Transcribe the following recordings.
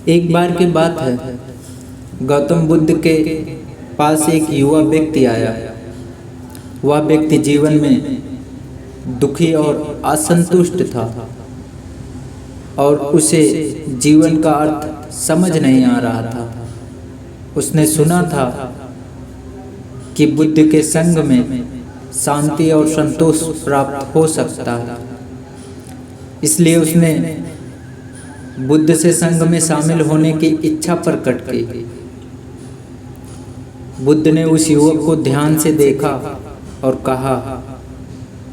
एक बार की बात है, गौतम बुद्ध के पास एक युवा व्यक्ति आया। वह व्यक्ति जीवन में दुखी और असंतुष्ट था और उसे जीवन का अर्थ समझ नहीं आ रहा था। उसने सुना था कि बुद्ध के संग में शांति और संतोष प्राप्त हो सकता है। इसलिए उसने बुद्ध से संग में शामिल होने की इच्छा प्रकट की। बुद्ध ने उस युवक को ध्यान से देखा और कहा,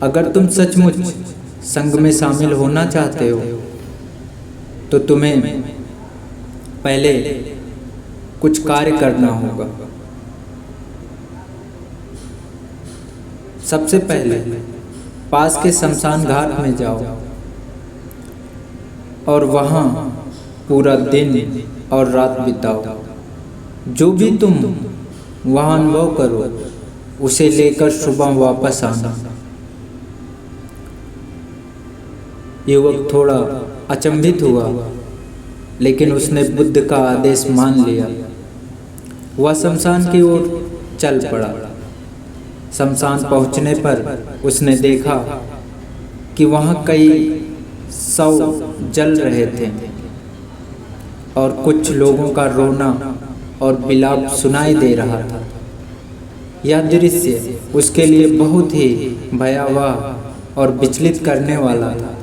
अगर तुम सचमुच संग में शामिल होना चाहते हो तो तुम्हें पहले कुछ कार्य करना होगा। सबसे पहले पास के शमशान घाट में जाओ और वहाँ पूरा दिन और रात बिताओ। जो भी तुम वहाँ अनुभव करो उसे लेकर सुबह वापस आना। युवक थोड़ा अचंभित हुआ, लेकिन उसने बुद्ध का आदेश मान लिया। वह शमशान की ओर चल पड़ा। शमशान पहुंचने पर उसने देखा कि वहाँ कई शव जल रहे थे और कुछ लोगों का रोना और विलाप सुनाई दे रहा था। यह दृश्य उसके लिए बहुत ही भयावह और विचलित करने वाला था,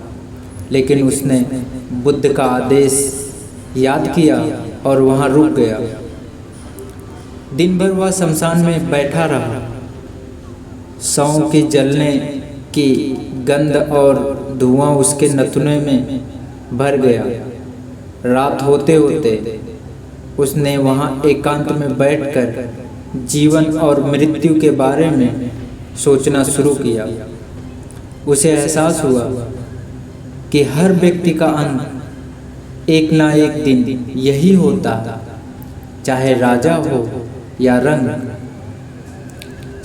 लेकिन उसने बुद्ध का आदेश याद किया और वहाँ रुक गया। दिन भर वह शमशान में बैठा रहा। शवों की जलने की गंध और धुआं उसके नथुने में भर गया। रात होते होते उसने वहाँ एकांत में बैठकर जीवन और मृत्यु के बारे में सोचना शुरू किया। उसे एहसास हुआ कि हर व्यक्ति का अंत एक ना एक दिन यही होता है, चाहे राजा हो या रंग।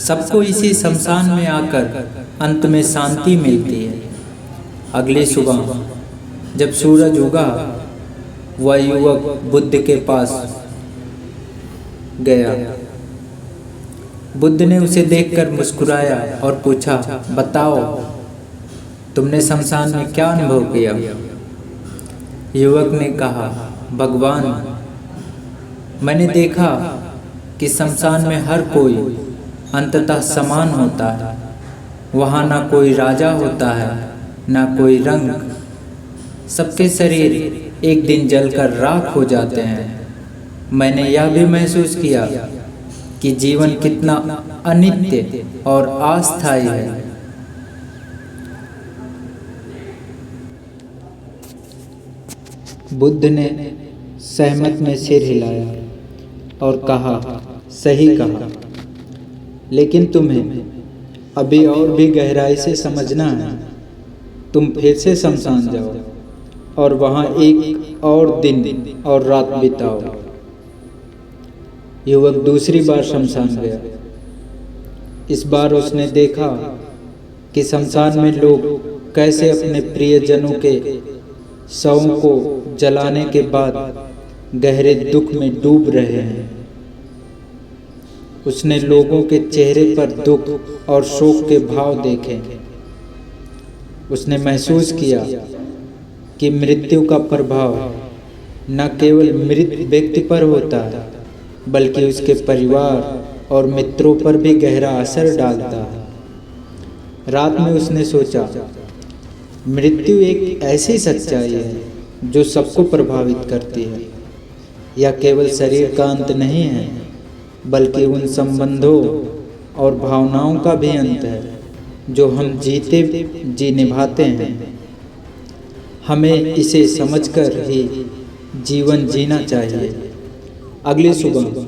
सबको इसी शमशान में आकर अंत में शांति मिलती है। अगली सुबह जब सूरज उगा, वह युवक बुद्ध के पास गया। बुद्ध ने उसे देखकर मुस्कुराया और पूछा, बताओ तुमने शमशान में क्या अनुभव किया? युवक ने कहा, भगवान, मैंने देखा कि शमशान में हर कोई अंततः समान होता है। वहाँ ना कोई राजा होता है, ना कोई रंग। सबके शरीर एक दिन जलकर राख हो जाते हैं। मैंने यह भी महसूस किया कि जीवन कितना अनित्य और अस्थायी है। बुद्ध ने सहमत में सिर हिलाया और कहा, सही कहा, लेकिन तुम्हें अभी और भी गहराई से समझना है। तुम फिर से शमशान जाओ और वहाँ एक और दिन और रात बिताओ। युवक दूसरी बार शमशान गया। इस बार उसने देखा कि शमशान में लोग कैसे अपने प्रियजनों के शवों को जलाने के बाद गहरे दुख में डूब रहे हैं। उसने लोगों के चेहरे पर दुख और शोक के भाव देखे। उसने महसूस किया कि मृत्यु का प्रभाव न केवल मृत व्यक्ति पर होता है, बल्कि उसके परिवार और मित्रों पर भी गहरा असर डालता है। रात में उसने सोचा, मृत्यु एक ऐसी सच्चाई है जो सबको प्रभावित करती है। यह केवल शरीर का अंत नहीं है, बल्कि उन संबंधों और भावनाओं का भी अंत है जो हम जीते जी निभाते हैं। हमें इसे समझकर ही जीवन जीना चाहिए। अगली सुबह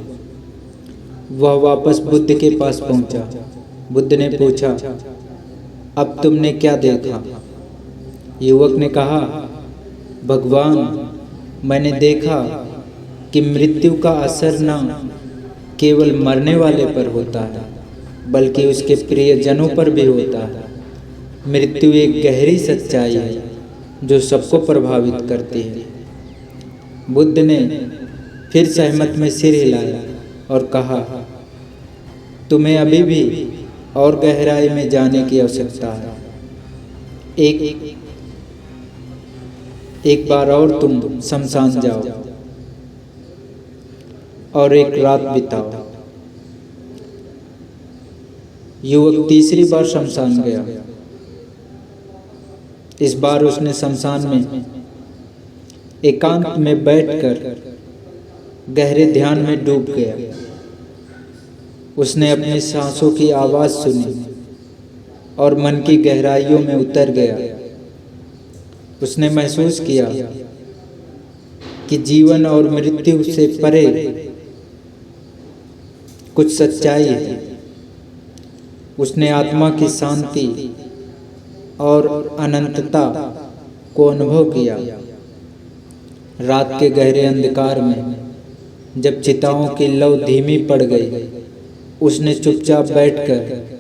वह वापस बुद्ध के पास पहुंचा। बुद्ध ने पूछा, अब तुमने क्या देखा? युवक ने कहा, भगवान, मैंने देखा कि मृत्यु का असर न केवल मरने वाले पर होता है, बल्कि उसके प्रियजनों पर भी होता है। मृत्यु एक गहरी सच्चाई है जो सबको प्रभावित करती है। बुद्ध ने फिर सहमत में सिर हिलाया और कहा, तुम्हें अभी भी और गहराई में जाने की आवश्यकता है। एक बार और तुम शमशान जाओ और एक रात बिताओ। युवक तीसरी बार शमशान गया। इस बार उसने शमशान में एकांत में बैठकर गहरे ध्यान में डूब गया। उसने अपनी सांसों की आवाज सुनी और मन की गहराइयों में उतर गया। उसने महसूस किया कि जीवन और मृत्यु से परे कुछ सच्चाई है। उसने आत्मा की शांति और अनंतता को अनुभव किया। रात के गहरे अंधकार में जब चिताओं की लौ धीमी पड़ गई, उसने चुपचाप बैठकर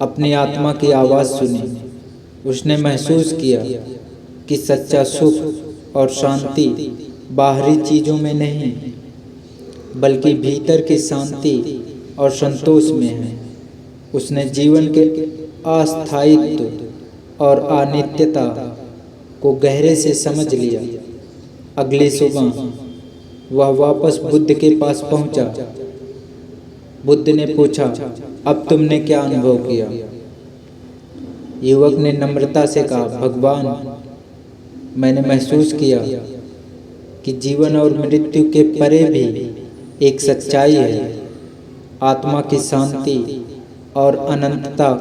अपनी आत्मा की आवाज़ सुनी। उसने महसूस किया कि सच्चा सुख और शांति बाहरी चीज़ों में नहीं, बल्कि भीतर की शांति और संतोष में है। उसने जीवन के अस्थायित्व और अनित्यता को गहरे से समझ लिया। अगली सुबह वह वापस बुद्ध के पास पहुंचा। बुद्ध ने पूछा, अब तुमने क्या अनुभव किया? युवक ने नम्रता से कहा, भगवान, मैंने महसूस किया कि जीवन और मृत्यु के परे भी एक सच्चाई है। आत्मा की शांति और अनंतता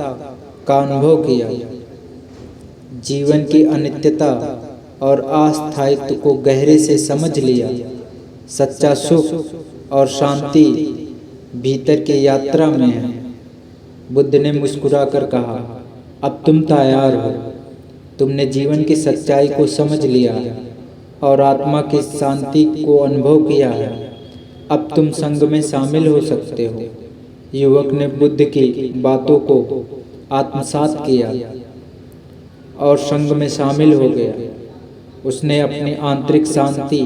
का अनुभव किया। जीवन की अनित्यता और अस्थायित्व को गहरे से समझ लिया। सच्चा सुख और शांति भीतर की यात्रा में है। बुद्ध ने मुस्कुराकर कहा, अब तुम तैयार हो। तुमने जीवन की सच्चाई को समझ लिया है और आत्मा की शांति को अनुभव किया है। अब तुम संघ में शामिल हो सकते हो। युवक ने बुद्ध की बातों को आत्मसात किया और संघ में शामिल हो गया। उसने अपनी आंतरिक शांति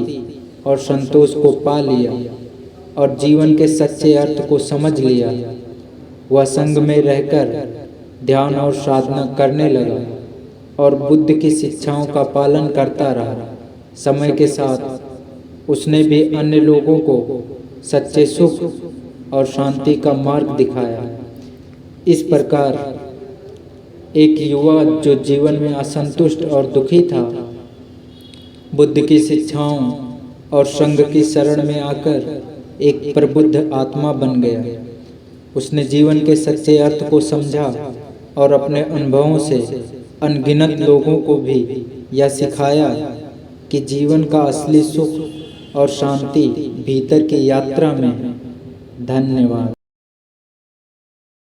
और संतोष को पा लिया और जीवन के सच्चे अर्थ को समझ लिया। वह संघ में रहकर ध्यान और साधना करने लगा और बुद्ध की शिक्षाओं का पालन करता रहा। समय के साथ उसने भी अन्य लोगों को सच्चे सुख और शांति का मार्ग दिखाया। इस प्रकार एक युवा जो जीवन में असंतुष्ट और दुखी था, बुद्ध की शिक्षाओं और संघ की शरण में आकर एक प्रबुद्ध आत्मा बन गया। उसने जीवन के सच्चे अर्थ को समझा और अपने अनुभवों से अनगिनत लोगों को भी यह सिखाया कि जीवन का असली सुख और शांति भीतर की यात्रा में है। धन्यवाद।